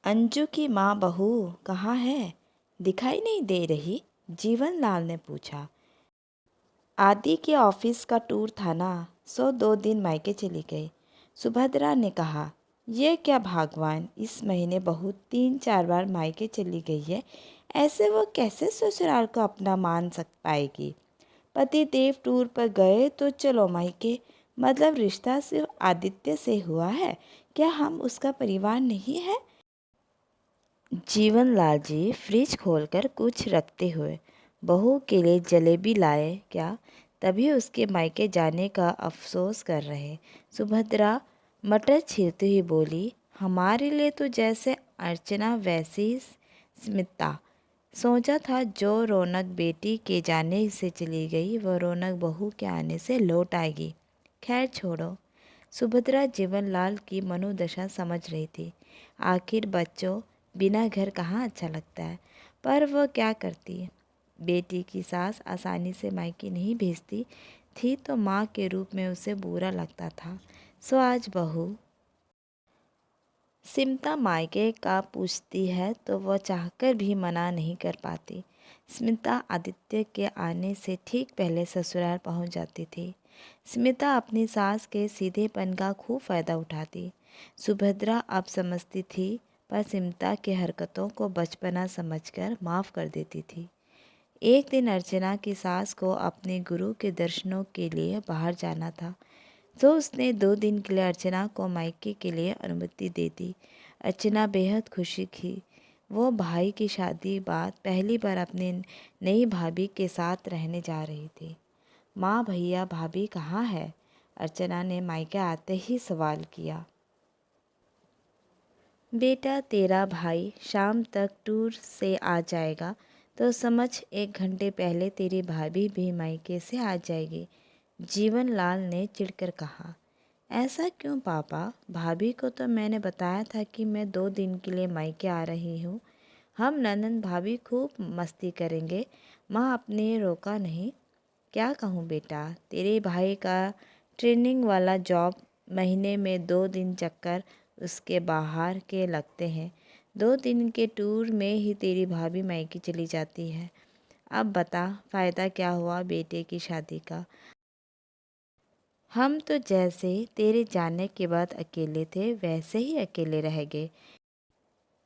अंजू की माँ बहू कहाँ है? दिखाई नहीं दे रही? जीवनलाल ने पूछा। आदि के ऑफिस का टूर था ना, सो 2 दिन मायके चली गई। सुभद्रा ने कहा, ये क्या भगवान, इस महीने बहू 3-4 बार मायके चली गई है। ऐसे वो कैसे ससुराल को अपना मान सक पाएगी? पति देव टूर पर गए तो चलो मायके, मतलब रिश्ता सिर्फ आदित्य से हुआ है? क्या हम उसका परिवार नहीं है? जीवनलाल जी फ्रिज खोलकर कुछ रखते हुए, बहू के लिए जलेबी लाए क्या? तभी उसके मायके जाने का अफसोस कर रहे। सुभद्रा मटर छीलती हुई बोली, हमारे लिए तो जैसे अर्चना वैसी स्मिता। सोचा था जो रौनक बेटी के जाने से चली गई, वह रौनक बहू के आने से लौट आएगी। खैर छोड़ो। सुभद्रा जीवनलाल की मनोदशा समझ रही थी। आखिर बच्चों बिना घर कहाँ अच्छा लगता है, पर वह क्या करती है। बेटी की सास आसानी से मायके नहीं भेजती थी, तो माँ के रूप में उसे बुरा लगता था। सो आज बहू सिमता मायके का पूछती है तो वह चाहकर भी मना नहीं कर पाती। स्मिता आदित्य के आने से ठीक पहले ससुराल पहुंच जाती थी। स्मिता अपनी सास के सीधेपन का खूब फायदा उठाती। सुभद्रा अब समझती थी, पर स्मिता की हरकतों को बचपना समझकर माफ़ कर देती थी। एक दिन अर्चना की सास को अपने गुरु के दर्शनों के लिए बाहर जाना था, तो उसने 2 दिन के लिए अर्चना को मायके के लिए अनुमति दे दी। अर्चना बेहद खुशी थी। वो भाई की शादी बाद पहली बार अपनी नई भाभी के साथ रहने जा रही थी। माँ भैया भाभी कहाँ है? अर्चना ने मायके आते ही सवाल किया। बेटा तेरा भाई शाम तक टूर से आ जाएगा, तो समझ 1 घंटे पहले तेरी भाभी भी मायके से आ जाएगी, जीवनलाल ने चिढ़कर कहा। ऐसा क्यों पापा? भाभी को तो मैंने बताया था कि मैं 2 दिन के लिए मायके आ रही हूँ। हम ननंद भाभी खूब मस्ती करेंगे। माँ अपने रोका नहीं। क्या कहूँ बेटा, तेरे भाई का ट्रेनिंग वाला जॉब, महीने में 2 दिन चक्कर उसके बाहर के लगते हैं। 2 दिन के टूर में ही तेरी भाभी मायके चली जाती है। अब बता फ़ायदा क्या हुआ बेटे की शादी का? हम तो जैसे तेरे जाने के बाद अकेले थे, वैसे ही अकेले रह गए।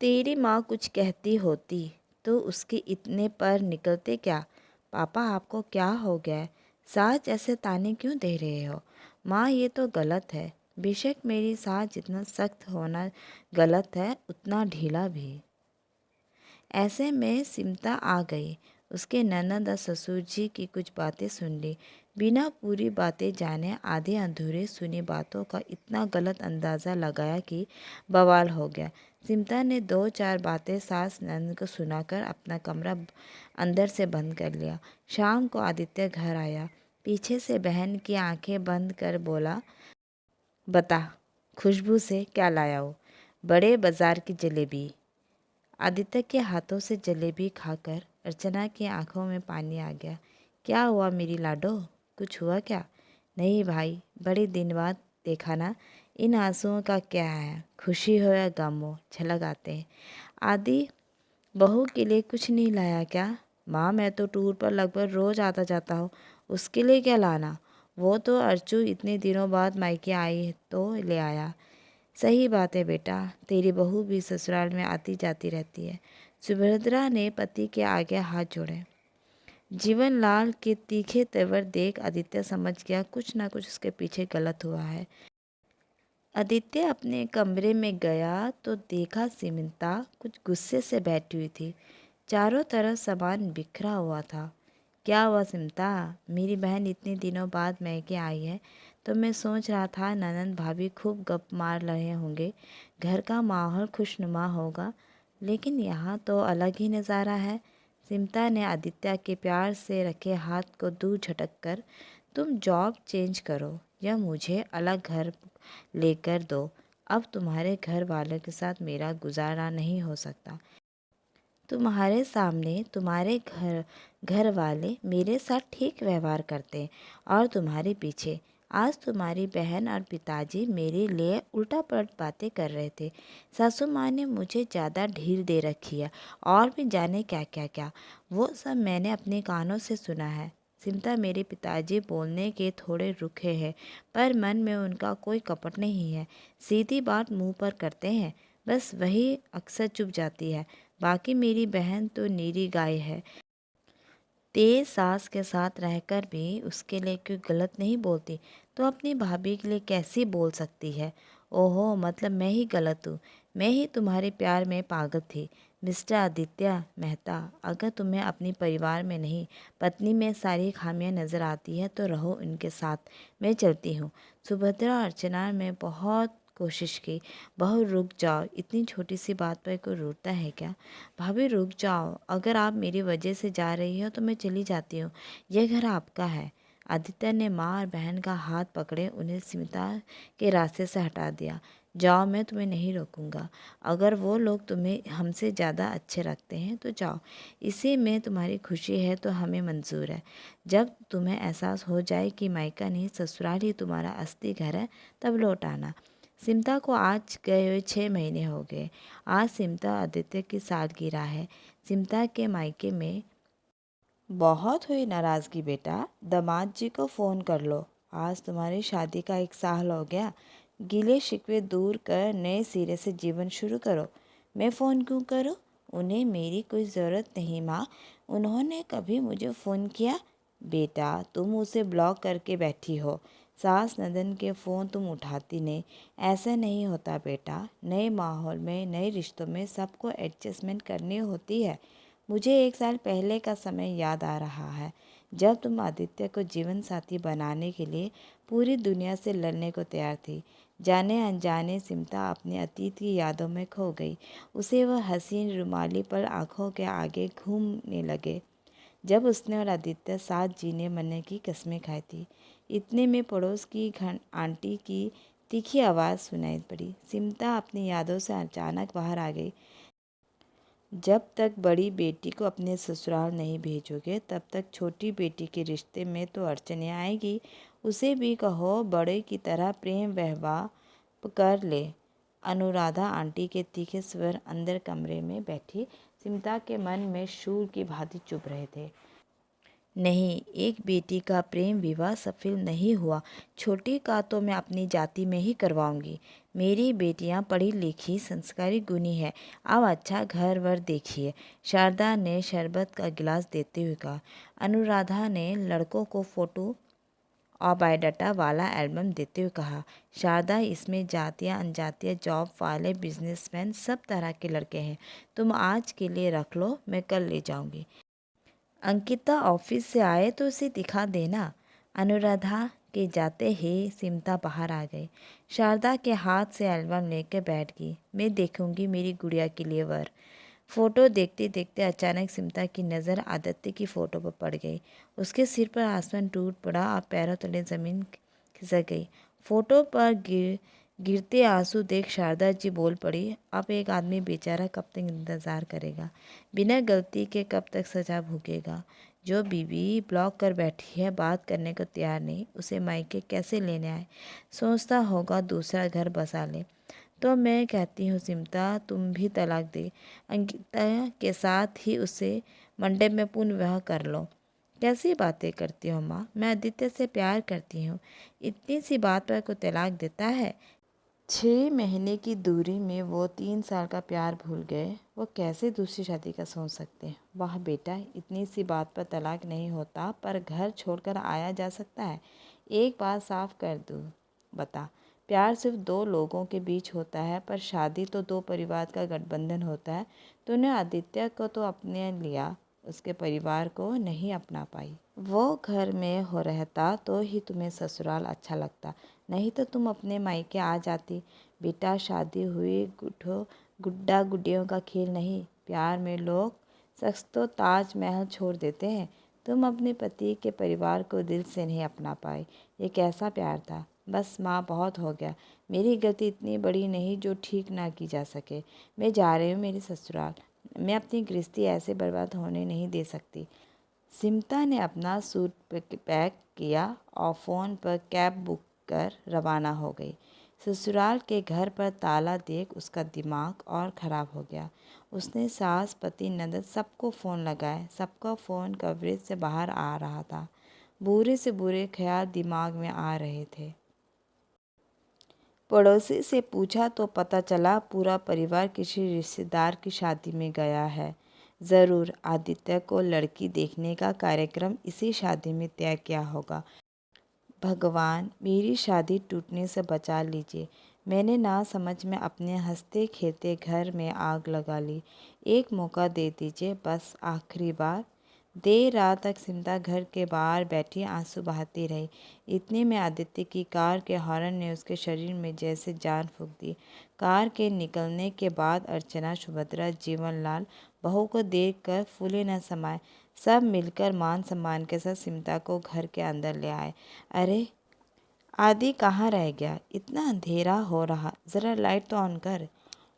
तेरी माँ कुछ कहती होती तो उसके इतने पर निकलते क्या? पापा आपको क्या हो गया है? सास ऐसे ताने क्यों दे रहे हो? माँ ये तो गलत है। बेशक मेरी सास जितना सख्त होना गलत है, उतना ढीला भी। ऐसे में सिमटा आ गई। उसके ननद और ससुर जी की कुछ बातें सुन ली। बिना पूरी बातें जाने आधे अधूरे सुनी बातों का इतना गलत अंदाज़ा लगाया कि बवाल हो गया। सिमटा ने 2-4 बातें सास ननद को सुनाकर अपना कमरा अंदर से बंद कर लिया। शाम को आदित्य घर आया। पीछे से बहन की आंखें बंद कर बोला, बता खुशबू से क्या लाया हो? बड़े बाजार की जलेबी। आदित्य के हाथों से जलेबी खाकर अर्चना की आंखों में पानी आ गया। क्या हुआ मेरी लाडो? कुछ हुआ क्या? नहीं भाई, बड़े दिन बाद देखा ना। इन आंसुओं का क्या है? खुशी हो या गम हो, झलक आते हैं। आदि बहू के लिए कुछ नहीं लाया क्या? माँ मैं तो टूर पर लगभग रोज़ आता जाता हूँ, उसके लिए क्या लाना? वो तो अर्चू इतने दिनों बाद मायके आई तो ले आया। सही बात है बेटा, तेरी बहू भी ससुराल में आती जाती रहती है। सुभद्रा ने पति के आगे हाथ जोड़े। जीवनलाल के तीखे तेवर देख आदित्य समझ गया कुछ ना कुछ उसके पीछे गलत हुआ है। आदित्य अपने कमरे में गया तो देखा सिमंता कुछ गुस्से से बैठी हुई थी। चारों तरफ सामान बिखरा हुआ था। क्या हुआ सिमता? मेरी बहन इतने दिनों बाद मैके आई है, तो मैं सोच रहा था ननंद भाभी खूब गप मार रहे होंगे, घर का माहौल खुशनुमा होगा, लेकिन यहाँ तो अलग ही नज़ारा है। सिमता ने आदित्य के प्यार से रखे हाथ को दूर झटक कर, तुम जॉब चेंज करो या मुझे अलग घर लेकर दो। अब तुम्हारे घर वालों के साथ मेरा गुजारा नहीं हो सकता। तुम्हारे सामने तुम्हारे घर घर वाले मेरे साथ ठीक व्यवहार करते हैं, और तुम्हारे पीछे आज तुम्हारी बहन और पिताजी मेरे लिए उल्टा पलट बातें कर रहे थे। सासू माँ ने मुझे ज़्यादा ढील दे रखी है और भी जाने क्या क्या क्या। वो सब मैंने अपने कानों से सुना है। सिमता, मेरे पिताजी बोलने के थोड़े रुखे हैं, पर मन में उनका कोई कपट नहीं है। सीधी बात मुंह पर करते हैं, बस वही अक्सर चुप जाती है। बाकी मेरी बहन तो नीरी गाय है। तेज सास के साथ रहकर भी उसके लिए कोई गलत नहीं बोलती, तो अपनी भाभी के लिए कैसी बोल सकती है? ओहो, मतलब मैं ही गलत हूँ। मैं ही तुम्हारे प्यार में पागल थी। मिस्टर आदित्य मेहता, अगर तुम्हें अपनी परिवार में नहीं, पत्नी में सारी खामियां नज़र आती है तो रहो उनके साथ। मैं चलती हूँ। सुभद्रा और अर्चना में बहुत कोशिश की। बहू रुक जाओ, इतनी छोटी सी बात पर कोई रूठता है क्या? भाभी रुक जाओ, अगर आप मेरी वजह से जा रही हो तो मैं चली जाती हूँ। यह घर आपका है। आदित्य ने माँ और बहन का हाथ पकड़े उन्हें स्मिता के रास्ते से हटा दिया। जाओ, मैं तुम्हें नहीं रोकूंगा। अगर वो लोग तुम्हें हमसे ज़्यादा अच्छे रखते हैं तो जाओ। इसी में तुम्हारी खुशी है तो हमें मंजूर है। जब तुम्हें एहसास हो जाए कि मायका नहीं ससुराल ही तुम्हारा असली घर है, तब लौट आना। सिमता को आज गए हुए 6 महीने हो गए। आज सिमता आदित्य की सालगिरह है। सिमता के मायके में बहुत हुई नाराज़गी बेटा। दामाद जी को फ़ोन कर लो। आज तुम्हारी शादी का 1 साल हो गया। गिले शिकवे दूर कर नए सिरे से जीवन शुरू करो। मैं फ़ोन क्यों करूं? उन्हें मेरी कोई ज़रूरत नहीं माँ। उन्होंने कभी मुझे फ़ोन किया? बेटा, तुम उसे ब्लॉक करके बैठी हो। सास नंदन के फ़ोन तुम उठाती नहीं। ऐसा नहीं होता बेटा। नए माहौल में, नए रिश्तों में सबको एडजस्टमेंट करनी होती है। मुझे 1 साल पहले का समय याद आ रहा है, जब तुम आदित्य को जीवन साथी बनाने के लिए पूरी दुनिया से लड़ने को तैयार थी। जाने अनजाने सिमता अपने अतीत की यादों में खो गई। उसे वह हसीन रुमाली पल आंखों के आगे घूमने लगे, जब उसने और आदित्य साथ जीने मरने की कस्में खाई थी। इतने में पड़ोस की आंटी की तीखी आवाज़ सुनाई पड़ी। सिमता अपनी यादों से अचानक बाहर आ गई। जब तक बड़ी बेटी को अपने ससुराल नहीं भेजोगे, तब तक छोटी बेटी के रिश्ते में तो अड़चनें आएगी। उसे भी कहो बड़े की तरह प्रेम व्यवहार कर ले। अनुराधा आंटी के तीखे स्वर अंदर कमरे में बैठी सिमता के मन में शूल की भांति चुभ रहे थे। नहीं, एक बेटी का प्रेम विवाह सफल नहीं हुआ। छोटी का तो मैं अपनी जाति में ही करवाऊंगी। मेरी बेटियां पढ़ी लिखी संस्कारी गुणी है। अब अच्छा घर वर देखिए। शारदा ने शरबत का गिलास देते हुए कहा। अनुराधा ने लड़कों को फोटो और बायोडाटा वाला एल्बम देते हुए कहा। शारदा, इसमें जातियाँ अनजातियाँ, जॉब वाले, बिजनेसमैन, सब तरह के लड़के हैं। तुम आज के लिए रख लो, मैं कल ले जाऊंगी। अंकिता ऑफिस से आए तो उसे दिखा देना। अनुराधा के जाते ही सिमता बाहर आ गई। शारदा के हाथ से एल्बम लेकर बैठ गई। मैं देखूंगी मेरी गुड़िया के लिए वर। फोटो देखते देखते अचानक सिमता की नज़र आदित्य की फ़ोटो पर पड़ गई। उसके सिर पर आसमान टूट पड़ा और पैरों तले ज़मीन खिसक गई। फोटो पर गिरते आंसू देख शारदा जी बोल पड़ी। अब एक आदमी बेचारा कब तक इंतज़ार करेगा? बिना गलती के कब तक सज़ा भोगेगा? जो बीवी ब्लॉक कर बैठी है, बात करने को तैयार नहीं, उसे मायके कैसे लेने आए? सोचता होगा दूसरा घर बसा ले। तो मैं कहती हूँ सिमता, तुम भी तलाक दे। अंकिता के साथ ही उसे मंडप में पुनः विवाह कर लो। कैसी बातें करती हो माँ? मैं आदित्य से प्यार करती हूँ। इतनी सी बात पर कोई तलाक देता है? 6 महीने की दूरी में वो 3 साल का प्यार भूल गए। वो कैसे दूसरी शादी का सोच सकते हैं? वाह बेटा, इतनी सी बात पर तलाक नहीं होता, पर घर छोड़कर आया जा सकता है। एक बात साफ कर दूँ, बता। प्यार सिर्फ दो लोगों के बीच होता है, पर शादी तो दो परिवार का गठबंधन होता है। तूने आदित्य को तो अपने लिया, उसके परिवार को नहीं अपना पाई। वो घर में हो रहता तो ही तुम्हें ससुराल अच्छा लगता, नहीं तो तुम अपने मायके आ जाती। बेटा, शादी हुई गुड्डा गुड्डियों का खेल नहीं। प्यार में लोग शख्स तो ताजमहल छोड़ देते हैं। तुम अपने पति के परिवार को दिल से नहीं अपना पाए। ये कैसा प्यार था? बस माँ, बहुत हो गया। मेरी गलती इतनी बड़ी नहीं जो ठीक ना की जा सके। मैं जा रही हूँ मेरे ससुराल। मैं अपनी गृहस्थी ऐसे बर्बाद होने नहीं दे सकती। सिमता ने अपना सूट पैक किया और फ़ोन पर कैब बुक कर रवाना हो गई। ससुराल के घर पर ताला देख उसका दिमाग और ख़राब हो गया। उसने सास, पति, ननद सबको फ़ोन लगाए। सबका फ़ोन कवरेज से बाहर आ रहा था। बुरे से बुरे ख्याल दिमाग में आ रहे थे। पड़ोसी से पूछा तो पता चला पूरा परिवार किसी रिश्तेदार की शादी में गया है। ज़रूर आदित्य को लड़की देखने का कार्यक्रम इसी शादी में तय किया होगा। भगवान, मेरी शादी टूटने से बचा लीजिए। मैंने ना समझ में अपने हंसते खेलते घर में आग लगा ली। एक मौका दे दीजिए, बस आखिरी बार। देर रात तक सिमता घर के बाहर बैठी आंसू बहाती रही। इतने में आदित्य की कार के हॉर्न ने उसके शरीर में जैसे जान फूंक दी। कार के निकलने के बाद अर्चना, सुभद्रा, जीवनलाल बहू को देखकर फूले न समाये। सब मिलकर मान सम्मान के साथ सिमता को घर के अंदर ले आए। अरे आदि कहाँ रह गया? इतना अंधेरा हो रहा, ज़रा लाइट तो ऑन कर।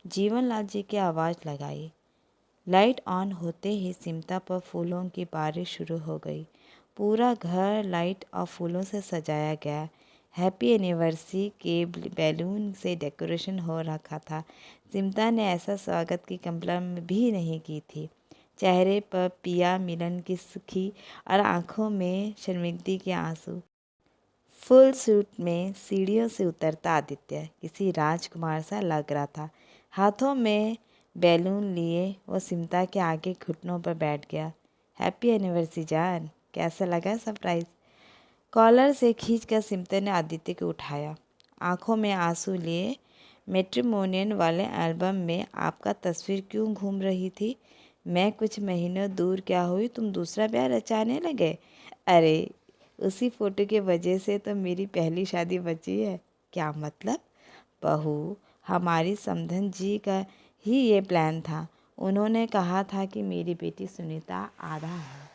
जीवनलाल जी की आवाज़ लगाई। लाइट ऑन होते ही सिमटा पर फूलों की बारिश शुरू हो गई। पूरा घर लाइट और फूलों से सजाया गया। हैप्पी एनिवर्सरी के बैलून से डेकोरेशन हो रखा था। सिमटा ने ऐसा स्वागत की कल्पना भी नहीं की थी। चेहरे पर पिया मिलन की सुखी और आंखों में शर्मिंदगी के आंसू। फुल सूट में सीढ़ियों से उतरता आदित्य किसी राजकुमार सा लग रहा था। हाथों में बैलून लिए वो सिमटा के आगे घुटनों पर बैठ गया। हैप्पी एनिवर्सरी जान, कैसा लगा सरप्राइज? कॉलर से खींचकर सिमटा ने आदित्य को उठाया। आंखों में आंसू लिए, मैट्रिमोनियल वाले एल्बम में आपका तस्वीर क्यों घूम रही थी? मैं कुछ महीनों दूर क्या हुई, तुम दूसरा ब्याह रचाने लगे? अरे उसी फोटो के वजह से तो मेरी पहली शादी बची है। क्या मतलब? बहू, हमारी समधन जी का ही ये प्लान था। उन्होंने कहा था कि मेरी बेटी सुनीता आधा है,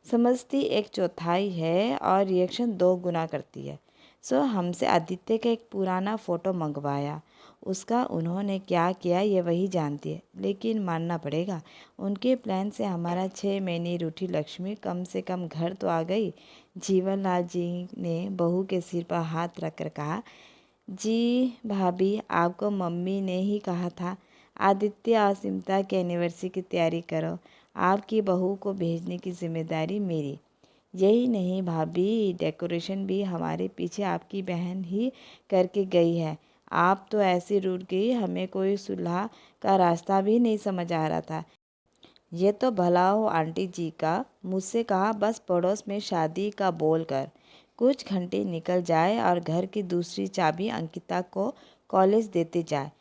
समझती एक चौथाई है और रिएक्शन 2 गुना करती है। सो हमसे आदित्य का एक पुराना फ़ोटो मंगवाया। उसका उन्होंने क्या किया ये वही जानती है, लेकिन मानना पड़ेगा उनके प्लान से हमारा 6 महीने रूठी लक्ष्मी कम से कम घर तो आ गई। जीवनलाल जी ने बहू के सिर पर हाथ रखकर कहा, जी भाभी, आपको मम्मी ने ही कहा था आदित्य और सिमटा की एनिवर्सरी की तैयारी करो। आपकी बहू को भेजने की जिम्मेदारी मेरी। यही नहीं भाभी, डेकोरेशन भी हमारे पीछे आपकी बहन ही करके गई है। आप तो ऐसी रूठ गई, हमें कोई सुलह का रास्ता भी नहीं समझ आ रहा था। ये तो भला हो आंटी जी का, मुझसे कहा बस पड़ोस में शादी का बोल कर। कुछ घंटे निकल जाए और घर की दूसरी चाबी अंकिता को कॉलेज देते जाए।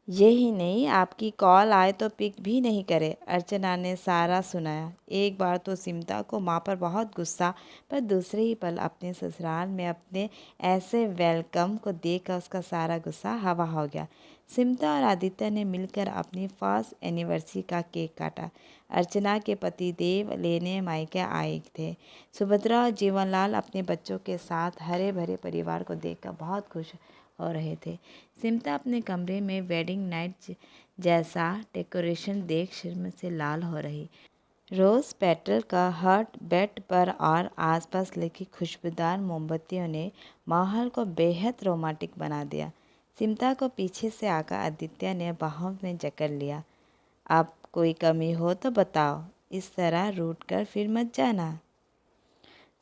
यही नहीं, आपकी कॉल आए तो पिक भी नहीं करे। अर्चना ने सारा सुनाया। एक बार तो सिमटा को माँ पर बहुत गुस्सा, पर दूसरे ही पल अपने ससुराल में अपने ऐसे वेलकम को देखकर उसका सारा गुस्सा हवा हो गया। सिमटा और आदित्य ने मिलकर अपनी फर्स्ट एनिवर्सरी का केक काटा। अर्चना के पति देव लेने मायके आए थे। सुभद्रा और जीवनलाल अपने बच्चों के साथ हरे भरे परिवार को देखकर बहुत खुश हो रहे थे। सिमटा अपने कमरे में वेडिंग नाइट जैसा डेकोरेशन देख शर्म से लाल हो रही। रोज़ पेटल का हार्ट बेड पर और आसपास लगी खुशबूदार मोमबत्तियों ने माहौल को बेहद रोमांटिक बना दिया। सिमटा को पीछे से आकर आदित्य ने बाहों में जकड़ लिया। अब कोई कमी हो तो बताओ, इस तरह रूठ कर फिर मत जाना।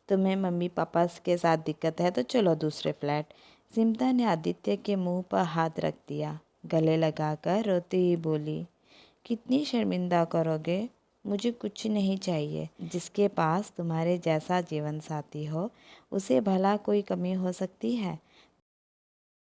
तुम्हें मम्मी पापा के साथ दिक्कत है तो चलो दूसरे फ्लैट। सिमटा ने आदित्य के मुंह पर हाथ रख दिया। गले लगाकर रोती ही बोली, कितनी शर्मिंदा करोगे? मुझे कुछ नहीं चाहिए। जिसके पास तुम्हारे जैसा जीवन साथी हो, उसे भला कोई कमी हो सकती है?